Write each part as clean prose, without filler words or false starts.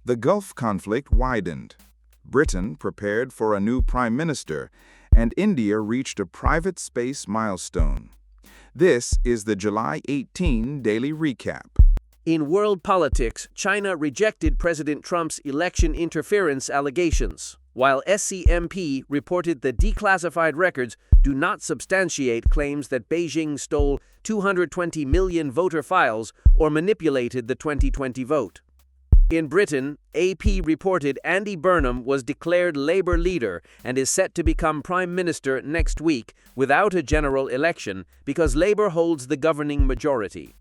The Gulf conflict widened. Britain prepared for a new prime minister, and India reached a private space milestone. This is the July 18 Daily Recap. In world politics, China rejected President Trump's election interference allegations, while SCMP reported the declassified records do not substantiate claims that Beijing stole 220 million voter files or manipulated the 2020 vote. In Britain, AP reported Andy Burnham was declared Labour leader and is set to become Prime Minister next week without a general election because Labour holds the governing majority.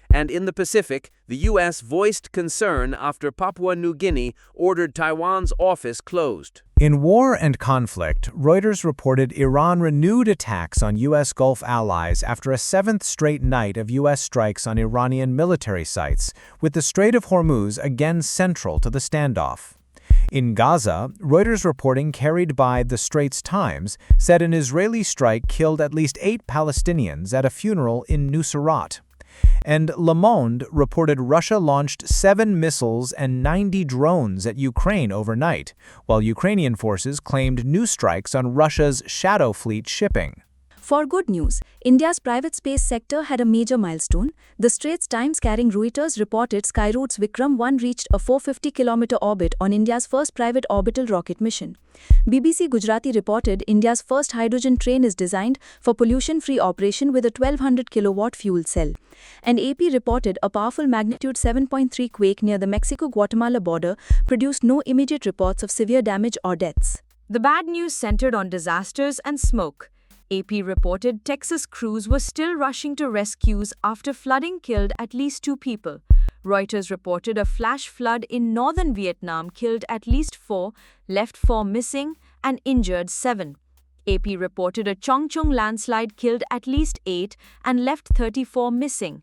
And in the Pacific, the U.S. voiced concern after Papua New Guinea ordered Taiwan's office closed. In war and conflict, Reuters reported Iran renewed attacks on U.S. Gulf allies after a seventh straight night of U.S. strikes on Iranian military sites, with the Strait of Hormuz again central to the standoff. In Gaza, Reuters reporting carried by the Straits Times said an Israeli strike killed at least 8 Palestinians at a funeral in Nuseirat. And Le Monde reported Russia launched 7 missiles and 90 drones at Ukraine overnight, while Ukrainian forces claimed new strikes on Russia's Shadow Fleet shipping. For good news, India's private space sector had a major milestone. The Straits Times carrying Reuters reported Skyroot's Vikram 1 reached a 450-kilometer orbit on India's first private orbital rocket mission. BBC Gujarati reported India's first hydrogen train is designed for pollution-free operation with a 1200-kilowatt fuel cell. And AP reported a powerful magnitude 7.3 quake near the Mexico-Guatemala border produced no immediate reports of severe damage or deaths. The bad news centered on disasters and smoke. AP reported Texas crews were still rushing to rescues after flooding killed at least 2 people. Reuters reported a flash flood in northern Vietnam killed at least 4, left 4 missing, and injured 7. AP reported a Chongqing landslide killed at least 8 and left 34 missing.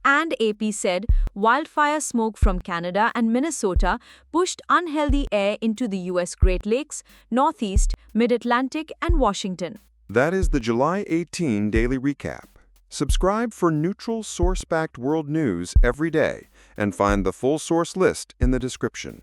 And AP said wildfire smoke from Canada and Minnesota pushed unhealthy air into the U.S. Great Lakes, Northeast, Mid-Atlantic, and Washington. That is the July 18 Daily Recap. Subscribe for neutral, source-backed world news every day and find the full source list in the description.